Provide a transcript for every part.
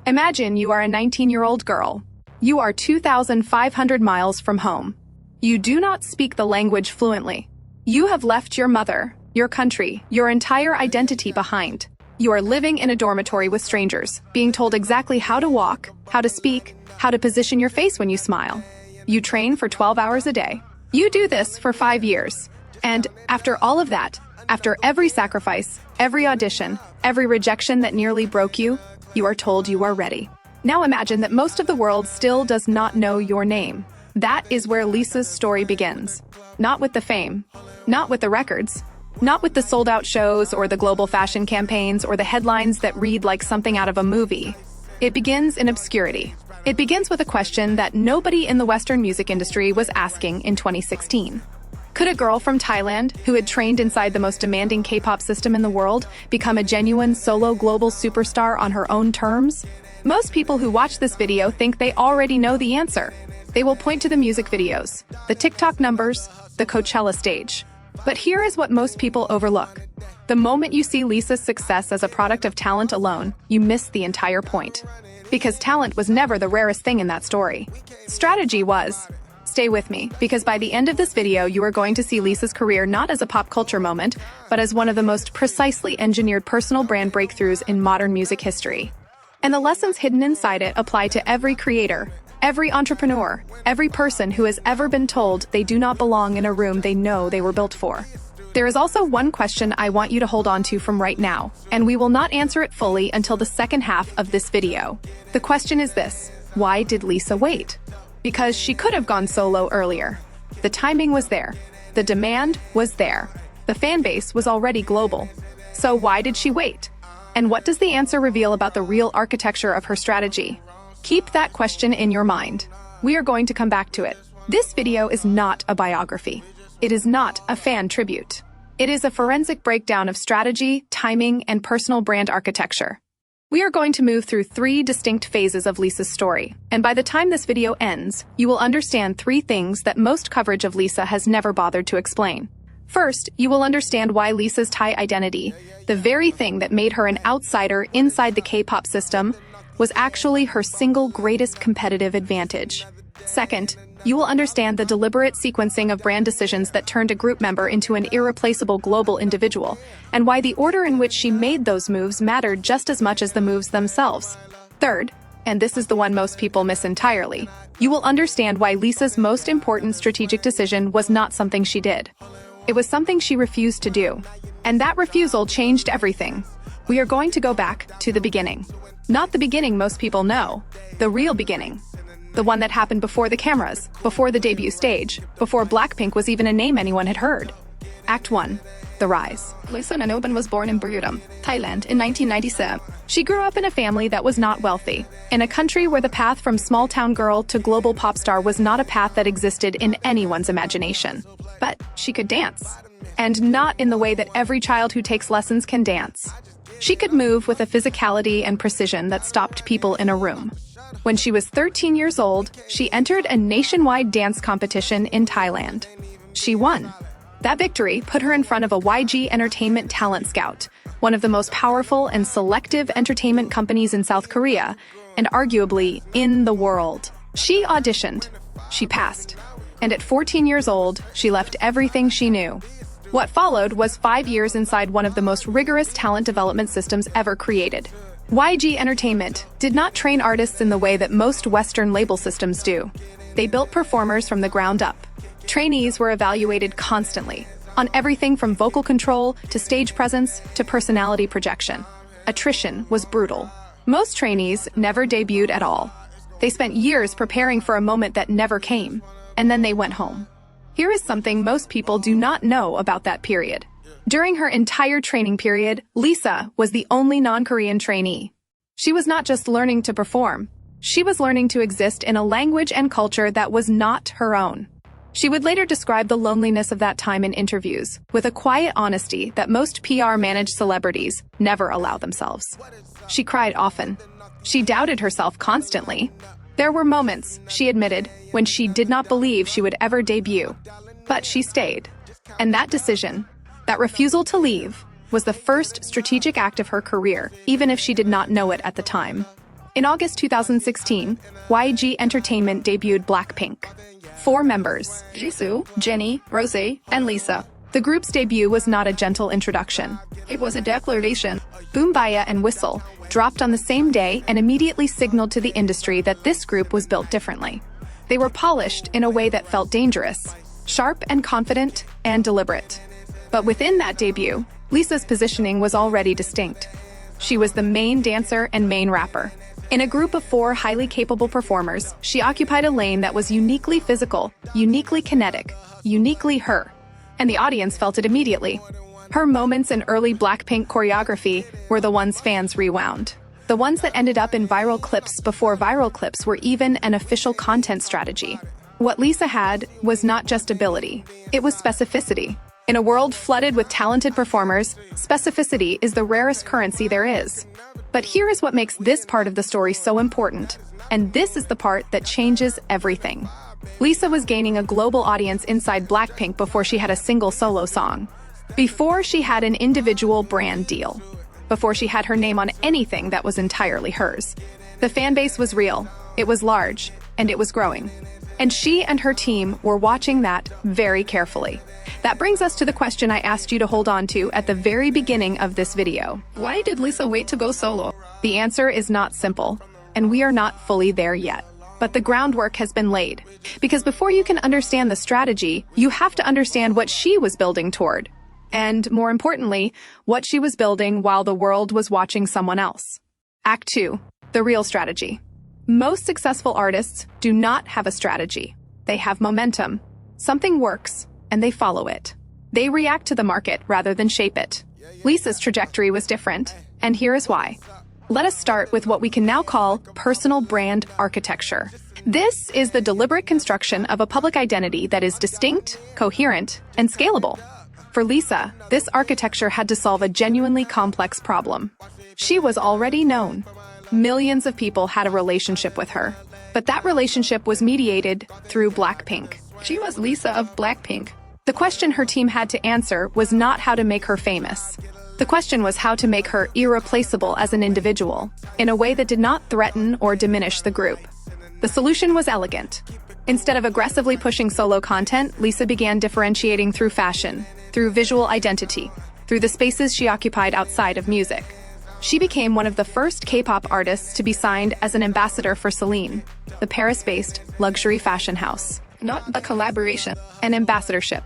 Imagine you are a 19-year-old girl. You are 2,500 miles from home. You do not speak the language fluently. You have left your mother, your country, your entire identity behind. You are living in a dormitory with strangers, being told exactly how to walk, how to speak, how to position your face when you smile. You train for 12 hours a day. You do this for 5 years. And after all of that, after every sacrifice, every audition, every rejection that nearly broke you, you are told you are ready. Now imagine that most of the world still does not know your name. That is where Lisa's story begins. Not with the fame, not with the records, not with the sold-out shows or the global fashion campaigns or the headlines that read like something out of a movie. It begins in obscurity. It begins with a question that nobody in the Western music industry was asking in 2016. Could a girl from Thailand, who had trained inside the most demanding K-pop system in the world, become a genuine solo global superstar on her own terms? Most people who watch this video think they already know the answer. They will point to the music videos, the TikTok numbers, the Coachella stage. But here is what most people overlook. The moment you see Lisa's success as a product of talent alone, you miss the entire point. Because talent was never the rarest thing in that story. Strategy was. Stay with me, because by the end of this video, you are going to see Lisa's career not as a pop culture moment, but as one of the most precisely engineered personal brand breakthroughs in modern music history. And the lessons hidden inside it apply to every creator, every entrepreneur, every person who has ever been told they do not belong in a room they know they were built for. There is also one question I want you to hold on to from right now, and we will not answer it fully until the second half of this video. The question is this: why did Lisa wait? Because she could have gone solo earlier. The timing was there. The demand was there. The fan base was already global. So why did she wait? And what does the answer reveal about the real architecture of her strategy? Keep that question in your mind. We are going to come back to it. This video is not a biography. It is not a fan tribute. It is a forensic breakdown of strategy, timing, and personal brand architecture. We are going to move through 3 distinct phases of Lisa's story, and by the time this video ends, you will understand 3 things that most coverage of Lisa has never bothered to explain. First, you will understand why Lisa's Thai identity, the very thing that made her an outsider inside the K-pop system, was actually her single greatest competitive advantage. Second, you will understand the deliberate sequencing of brand decisions that turned a group member into an irreplaceable global individual, and why the order in which she made those moves mattered just as much as the moves themselves. Third, and this is the one most people miss entirely, you will understand why Lisa's most important strategic decision was not something she did. It was something she refused to do. And that refusal changed everything. We are going to go back to the beginning. Not the beginning most people know, the real beginning. The one that happened before the cameras, before the debut stage, before Blackpink was even a name anyone had heard. Act 1. The Rise. Lisa Nanoban was born in Buriram, Thailand in 1997. She grew up in a family that was not wealthy, in a country where the path from small-town girl to global pop star was not a path that existed in anyone's imagination. But she could dance. And not in the way that every child who takes lessons can dance. She could move with a physicality and precision that stopped people in a room. When she was 13 years old, she entered a nationwide dance competition in Thailand. She won. That victory put her in front of a YG Entertainment talent scout, one of the most powerful and selective entertainment companies in South Korea, and arguably in the world. She auditioned. She passed. And at 14 years old, she left everything she knew. What followed was 5 years inside one of the most rigorous talent development systems ever created. YG Entertainment did not train artists in the way that most Western label systems do. They built performers from the ground up. Trainees were evaluated constantly, on everything from vocal control to stage presence to personality projection. Attrition was brutal. Most trainees never debuted at all. They spent years preparing for a moment that never came, and then they went home. Here is something most people do not know about that period. During her entire training period, Lisa was the only non-Korean trainee. She was not just learning to perform. She was learning to exist in a language and culture that was not her own. She would later describe the loneliness of that time in interviews, with a quiet honesty that most PR-managed celebrities never allow themselves. She cried often. She doubted herself constantly. There were moments, she admitted, when she did not believe she would ever debut. But she stayed. And that decision, that refusal to leave, was the first strategic act of her career, even if she did not know it at the time. In August 2016, YG Entertainment debuted Blackpink. 4 members, Jisoo, Jennie, Rosé, and Lisa. The group's debut was not a gentle introduction. It was a declaration. Boombaya and Whistle dropped on the same day and immediately signaled to the industry that this group was built differently. They were polished in a way that felt dangerous, sharp and confident, and deliberate. But within that debut, Lisa's positioning was already distinct. She was the main dancer and main rapper. In a group of 4 highly capable performers, she occupied a lane that was uniquely physical, uniquely kinetic, uniquely her. And the audience felt it immediately. Her moments in early Blackpink choreography were the ones fans rewound. The ones that ended up in viral clips before viral clips were even an official content strategy. What Lisa had was not just ability, it was specificity. In a world flooded with talented performers, specificity is the rarest currency there is. But here is what makes this part of the story so important, and this is the part that changes everything. Lisa was gaining a global audience inside Blackpink before she had a single solo song. Before she had an individual brand deal. Before she had her name on anything that was entirely hers. The fan base was real, it was large, and it was growing. And she and her team were watching that very carefully. That brings us to the question I asked you to hold on to at the very beginning of this video. Why did Lisa wait to go solo? The answer is not simple, and we are not fully there yet. But the groundwork has been laid. Because before you can understand the strategy, you have to understand what she was building toward. And more importantly, what she was building while the world was watching someone else. Act 2. The real strategy. Most successful artists do not have a strategy. They have momentum. Something works, and they follow it. They react to the market rather than shape it. Lisa's trajectory was different, and here is why. Let us start with what we can now call personal brand architecture. This is the deliberate construction of a public identity that is distinct, coherent, and scalable. For Lisa, this architecture had to solve a genuinely complex problem. She was already known. Millions of people had a relationship with her. But that relationship was mediated through Blackpink. She was Lisa of Blackpink. The question her team had to answer was not how to make her famous. The question was how to make her irreplaceable as an individual, in a way that did not threaten or diminish the group. The solution was elegant. Instead of aggressively pushing solo content, Lisa began differentiating through fashion, through visual identity, through the spaces she occupied outside of music. She became one of the first K-pop artists to be signed as an ambassador for Celine, the Paris-based luxury fashion house. Not a collaboration, an ambassadorship,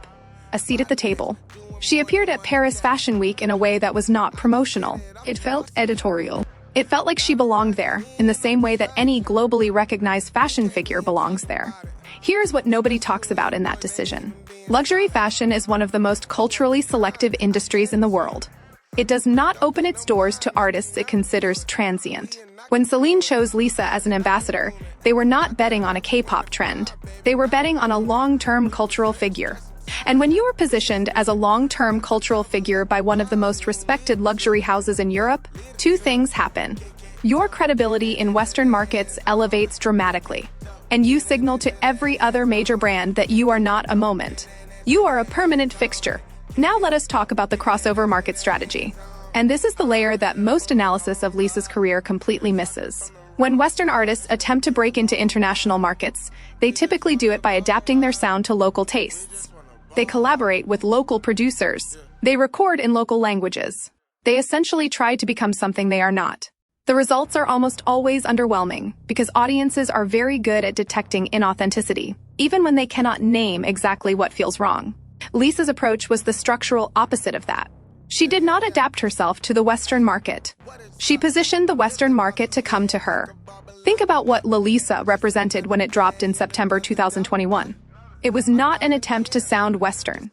a seat at the table. She appeared at Paris Fashion Week in a way that was not promotional. It felt editorial. It felt like she belonged there, in the same way that any globally recognized fashion figure belongs there. Here's what nobody talks about in that decision. Luxury fashion is one of the most culturally selective industries in the world. It does not open its doors to artists it considers transient. When Celine chose Lisa as an ambassador, they were not betting on a K-pop trend. They were betting on a long-term cultural figure. And when you are positioned as a long-term cultural figure by one of the most respected luxury houses in Europe, 2 things happen. Your credibility in Western markets elevates dramatically, and you signal to every other major brand that you are not a moment. You are a permanent fixture. Now let us talk about the crossover market strategy. And this is the layer that most analysis of Lisa's career completely misses. When Western artists attempt to break into international markets, they typically do it by adapting their sound to local tastes. They collaborate with local producers. They record in local languages. They essentially try to become something they are not. The results are almost always underwhelming because audiences are very good at detecting inauthenticity, even when they cannot name exactly what feels wrong. Lisa's approach was the structural opposite of that. She did not adapt herself to the Western market. She positioned the Western market to come to her. Think about what Lisa represented when it dropped in September 2021. It was not an attempt to sound Western.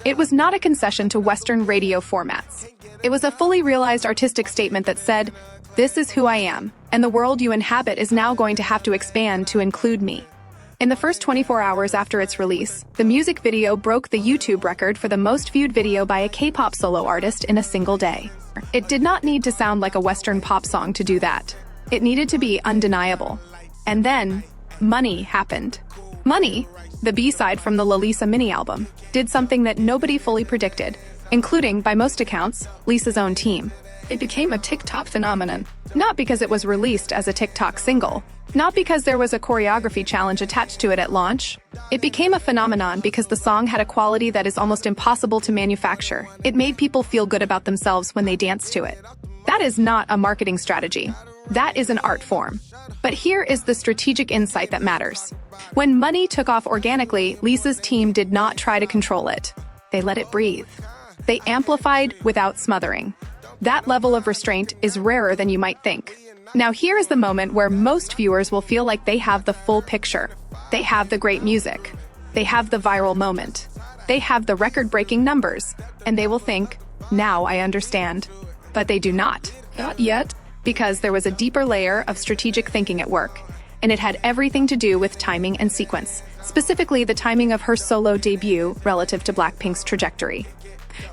It was not a concession to Western radio formats. It was a fully realized artistic statement that said, "This is who I am, and the world you inhabit is now going to have to expand to include me." In the first 24 hours after its release, the music video broke the YouTube record for the most viewed video by a K-pop solo artist in a single day. It did not need to sound like a Western pop song to do that. It needed to be undeniable. And then, Money happened. Money, the B-side from the Lisa mini-album, did something that nobody fully predicted, including, by most accounts, Lisa's own team. It became a TikTok phenomenon. Not because it was released as a TikTok single. Not because there was a choreography challenge attached to it at launch. It became a phenomenon because the song had a quality that is almost impossible to manufacture. It made people feel good about themselves when they danced to it. That is not a marketing strategy. That is an art form. But here is the strategic insight that matters. When money took off organically, Lisa's team did not try to control it. They let it breathe. They amplified without smothering. That level of restraint is rarer than you might think. Now here is the moment where most viewers will feel like they have the full picture. They have the great music. They have the viral moment. They have the record-breaking numbers. And they will think, now I understand. But they do not. Not yet. Because there was a deeper layer of strategic thinking at work, and it had everything to do with timing and sequence, specifically the timing of her solo debut relative to Blackpink's trajectory.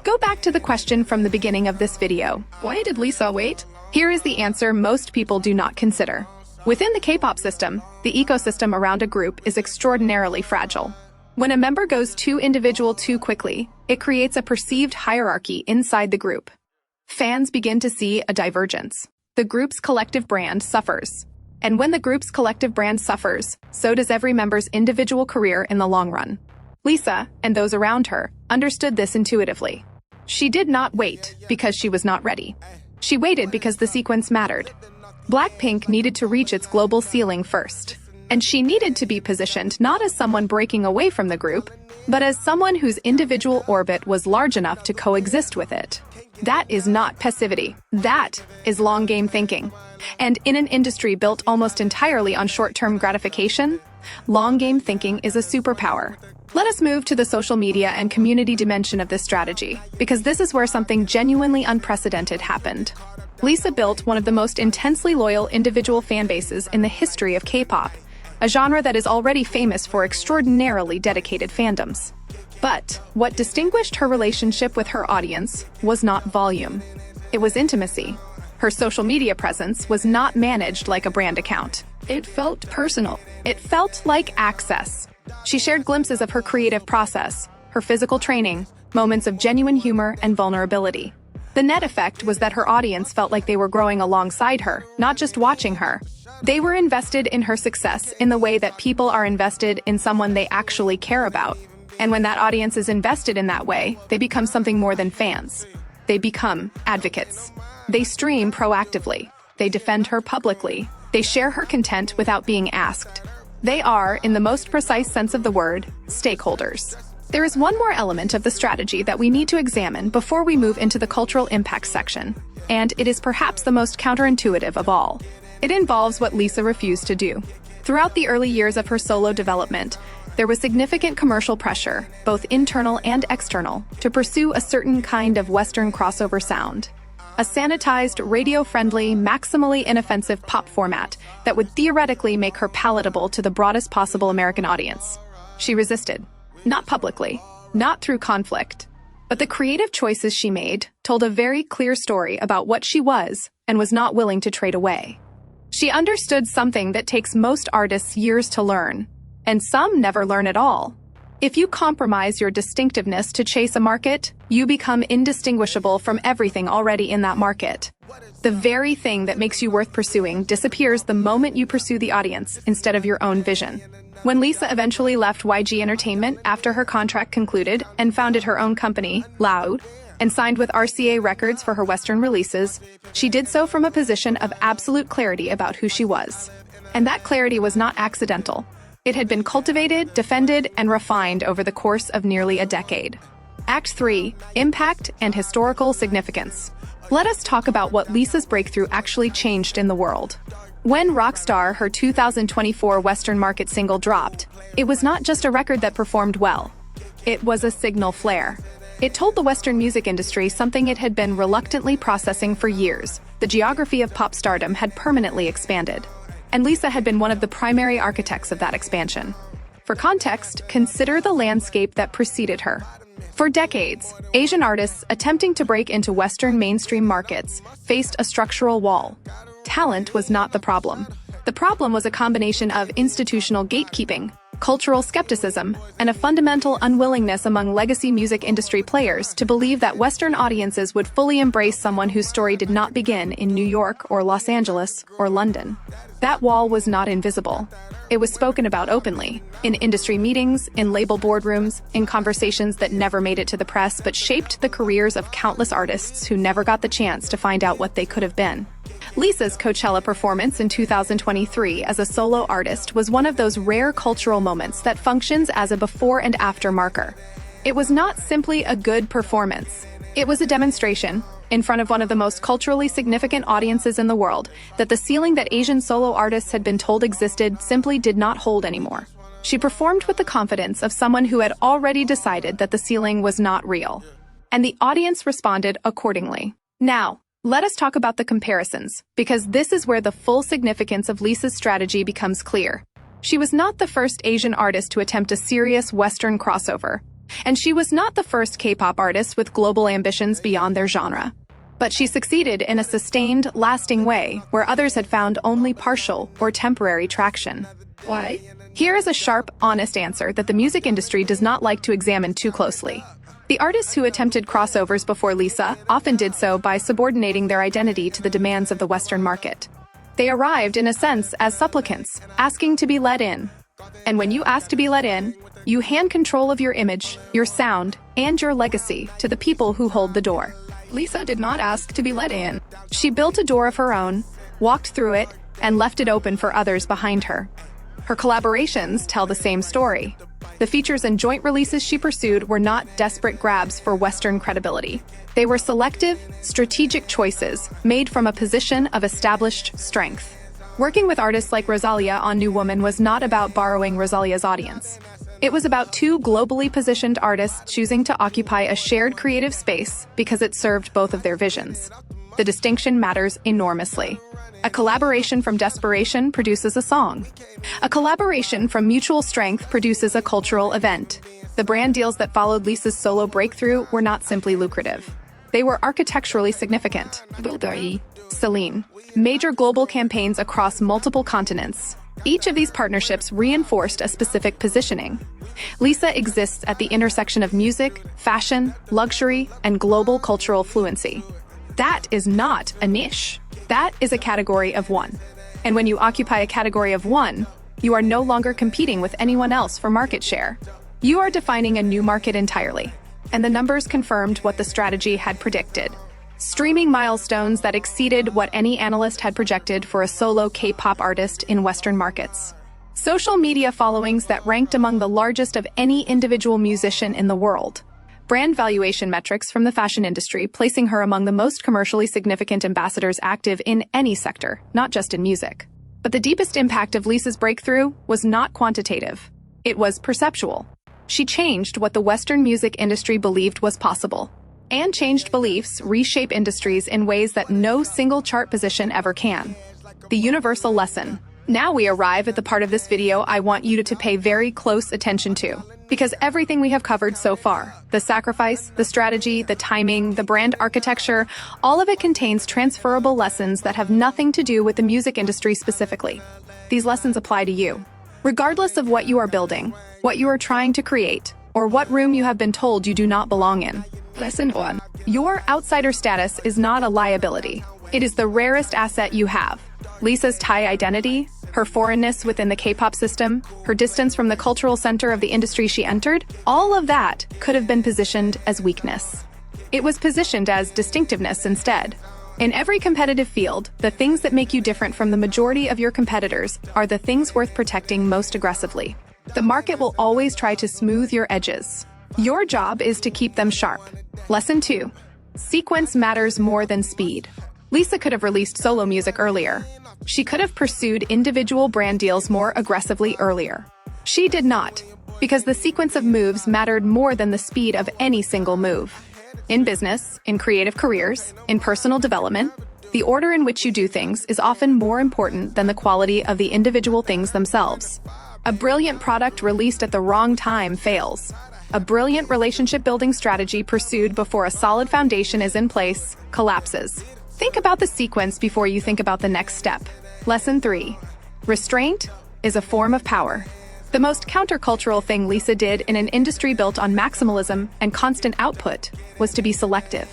Go back to the question from the beginning of this video. Why did Lisa wait? Here is the answer most people do not consider. Within the K-pop system, the ecosystem around a group is extraordinarily fragile. When a member goes too individual too quickly, it creates a perceived hierarchy inside the group. Fans begin to see a divergence. The group's collective brand suffers. And when the group's collective brand suffers, so does every member's individual career in the long run. Lisa, and those around her, understood this intuitively. She did not wait because she was not ready. She waited because the sequence mattered. Blackpink needed to reach its global ceiling first. And she needed to be positioned not as someone breaking away from the group, but as someone whose individual orbit was large enough to coexist with it. That is not passivity. That is long-game thinking. And in an industry built almost entirely on short-term gratification, long-game thinking is a superpower. Let us move to the social media and community dimension of this strategy, because this is where something genuinely unprecedented happened. Lisa built one of the most intensely loyal individual fan bases in the history of K-pop, a genre that is already famous for extraordinarily dedicated fandoms. But what distinguished her relationship with her audience was not volume. It was intimacy. Her social media presence was not managed like a brand account. It felt personal. It felt like access. She shared glimpses of her creative process, her physical training, moments of genuine humor and vulnerability. The net effect was that her audience felt like they were growing alongside her, not just watching her. They were invested in her success in the way that people are invested in someone they actually care about. And when that audience is invested in that way, they become something more than fans. They become advocates. They stream proactively. They defend her publicly. They share her content without being asked. They are, in the most precise sense of the word, stakeholders. There is one more element of the strategy that we need to examine before we move into the cultural impact section, and it is perhaps the most counterintuitive of all. It involves what Lisa refused to do. Throughout the early years of her solo development, there was significant commercial pressure, both internal and external, to pursue a certain kind of Western crossover sound. A sanitized, radio-friendly, maximally inoffensive pop format that would theoretically make her palatable to the broadest possible American audience. She resisted. Not publicly, not through conflict, but the creative choices she made told a very clear story about what she was and was not willing to trade away. She understood something that takes most artists years to learn, and some never learn at all. If you compromise your distinctiveness to chase a market, you become indistinguishable from everything already in that market. The very thing that makes you worth pursuing disappears the moment you pursue the audience instead of your own vision. When Lisa eventually left YG Entertainment after her contract concluded and founded her own company, Loud, and signed with RCA Records for her Western releases, she did so from a position of absolute clarity about who she was. And that clarity was not accidental. It had been cultivated, defended, and refined over the course of nearly a decade. Act 3. Impact and Historical Significance. Let us talk about what Lisa's breakthrough actually changed in the world. When Rockstar, her 2024 Western market single, dropped, it was not just a record that performed well. It was a signal flare. It told the Western music industry something it had been reluctantly processing for years. The geography of pop stardom had permanently expanded. And Lisa had been one of the primary architects of that expansion. For context, consider the landscape that preceded her. For decades, Asian artists attempting to break into Western mainstream markets faced a structural wall. Talent was not the problem. The problem was a combination of institutional gatekeeping, cultural skepticism, and a fundamental unwillingness among legacy music industry players to believe that Western audiences would fully embrace someone whose story did not begin in New York or Los Angeles or London. That wall was not invisible. It was spoken about openly, in industry meetings, in label boardrooms, in conversations that never made it to the press but shaped the careers of countless artists who never got the chance to find out what they could have been. Lisa's Coachella performance in 2023 as a solo artist was one of those rare cultural moments that functions as a before and after marker. It was not simply a good performance. It was a demonstration, in front of one of the most culturally significant audiences in the world, that the ceiling that Asian solo artists had been told existed simply did not hold anymore. She performed with the confidence of someone who had already decided that the ceiling was not real. And the audience responded accordingly. Now, let us talk about the comparisons, because this is where the full significance of Lisa's strategy becomes clear. She was not the first Asian artist to attempt a serious Western crossover, and she was not the first K-pop artist with global ambitions beyond their genre. But she succeeded in a sustained, lasting way where others had found only partial or temporary traction. Why? Here is a sharp, honest answer that the music industry does not like to examine too closely. The artists who attempted crossovers before Lisa often did so by subordinating their identity to the demands of the Western market. They arrived, in a sense, as supplicants, asking to be let in. And when you ask to be let in, you hand control of your image, your sound, and your legacy to the people who hold the door. Lisa did not ask to be let in. She built a door of her own, walked through it, and left it open for others behind her. Her collaborations tell the same story. The features and joint releases she pursued were not desperate grabs for Western credibility. They were selective, strategic choices made from a position of established strength. Working with artists like Rosalia on New Woman was not about borrowing Rosalia's audience. It was about two globally positioned artists choosing to occupy a shared creative space because it served both of their visions. The distinction matters enormously. A collaboration from desperation produces a song. A collaboration from mutual strength produces a cultural event. The brand deals that followed Lisa's solo breakthrough were not simply lucrative. They were architecturally significant. Celine. Major global campaigns across multiple continents. Each of these partnerships reinforced a specific positioning. Lisa exists at the intersection of music, fashion, luxury, and global cultural fluency. That is not a niche. That is a category of one. And when you occupy a category of one, you are no longer competing with anyone else for market share. You are defining a new market entirely. And the numbers confirmed what the strategy had predicted. Streaming milestones that exceeded what any analyst had projected for a solo K-pop artist in Western markets. Social media followings that ranked among the largest of any individual musician in the world. Brand valuation metrics from the fashion industry, placing her among the most commercially significant ambassadors active in any sector, not just in music. But the deepest impact of Lisa's breakthrough was not quantitative. It was perceptual. She changed what the Western music industry believed was possible. And changed beliefs reshape industries in ways that no single chart position ever can. The universal lesson. Now we arrive at the part of this video I want you to pay very close attention to. Because everything we have covered so far, the sacrifice, the strategy, the timing, the brand architecture, all of it contains transferable lessons that have nothing to do with the music industry specifically. These lessons apply to you. Regardless of what you are building, what you are trying to create, or what room you have been told you do not belong in. Lesson 1. Your outsider status is not a liability. It is the rarest asset you have. Lisa's Thai identity, her foreignness within the K-pop system, her distance from the cultural center of the industry she entered, all of that could have been positioned as weakness. It was positioned as distinctiveness instead. In every competitive field, the things that make you different from the majority of your competitors are the things worth protecting most aggressively. The market will always try to smooth your edges. Your job is to keep them sharp. Lesson 2. Sequence matters more than speed. Lisa could have released solo music earlier. She could have pursued individual brand deals more aggressively earlier. She did not, because the sequence of moves mattered more than the speed of any single move. In business, in creative careers, in personal development, the order in which you do things is often more important than the quality of the individual things themselves. A brilliant product released at the wrong time fails. A brilliant relationship-building strategy pursued before a solid foundation is in place collapses. Think about the sequence before you think about the next step. Lesson 3. Restraint is a form of power. The most countercultural thing Lisa did in an industry built on maximalism and constant output was to be selective.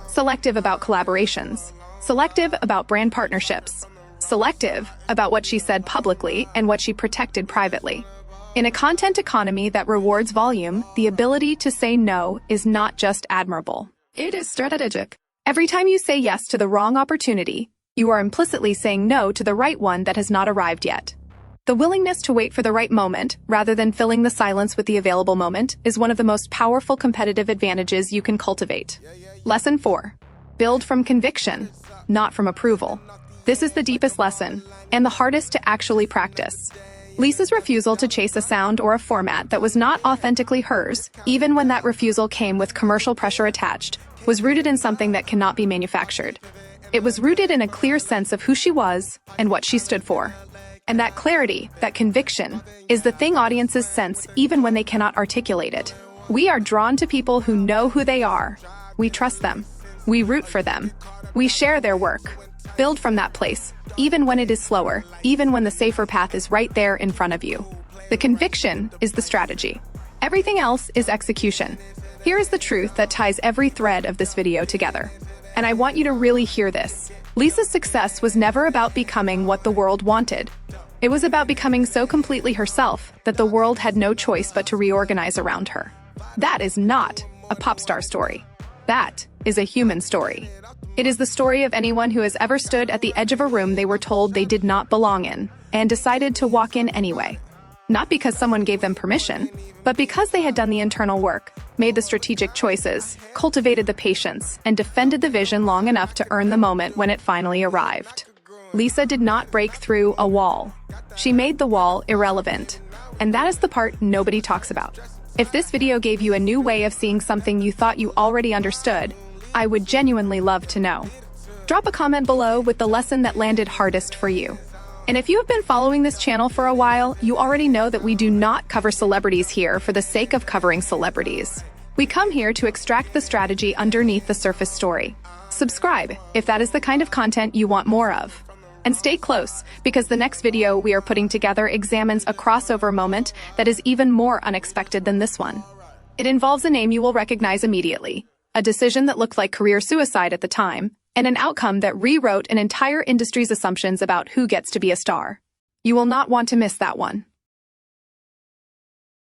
Selective about collaborations. Selective about brand partnerships. Selective about what she said publicly and what she protected privately. In a content economy that rewards volume, the ability to say no is not just admirable. It is strategic. Every time you say yes to the wrong opportunity, you are implicitly saying no to the right one that has not arrived yet. The willingness to wait for the right moment, rather than filling the silence with the available moment, is one of the most powerful competitive advantages you can cultivate. Lesson 4. Build from conviction, not from approval. This is the deepest lesson, and the hardest to actually practice. Lisa's refusal to chase a sound or a format that was not authentically hers, even when that refusal came with commercial pressure attached, was rooted in something that cannot be manufactured. It was rooted in a clear sense of who she was and what she stood for. And that clarity, that conviction, is the thing audiences sense even when they cannot articulate it. We are drawn to people who know who they are. We trust them. We root for them. We share their work. Build from that place, even when it is slower, even when the safer path is right there in front of you. The conviction is the strategy. Everything else is execution. Here is the truth that ties every thread of this video together. And I want you to really hear this. Lisa's success was never about becoming what the world wanted. It was about becoming so completely herself that the world had no choice but to reorganize around her. That is not a pop star story. That is a human story. It is the story of anyone who has ever stood at the edge of a room they were told they did not belong in and decided to walk in anyway. Not because someone gave them permission, but because they had done the internal work, made the strategic choices, cultivated the patience, and defended the vision long enough to earn the moment when it finally arrived. Lisa did not break through a wall. She made the wall irrelevant. And that is the part nobody talks about. If this video gave you a new way of seeing something you thought you already understood, I would genuinely love to know. Drop a comment below with the lesson that landed hardest for you. And if you have been following this channel for a while, you already know that we do not cover celebrities here for the sake of covering celebrities. We come here to extract the strategy underneath the surface story. Subscribe if that is the kind of content you want more of. And stay close, because the next video we are putting together examines a crossover moment that is even more unexpected than this one. It involves a name you will recognize immediately, a decision that looked like career suicide at the time, and an outcome that rewrote an entire industry's assumptions about who gets to be a star. You will not want to miss that one.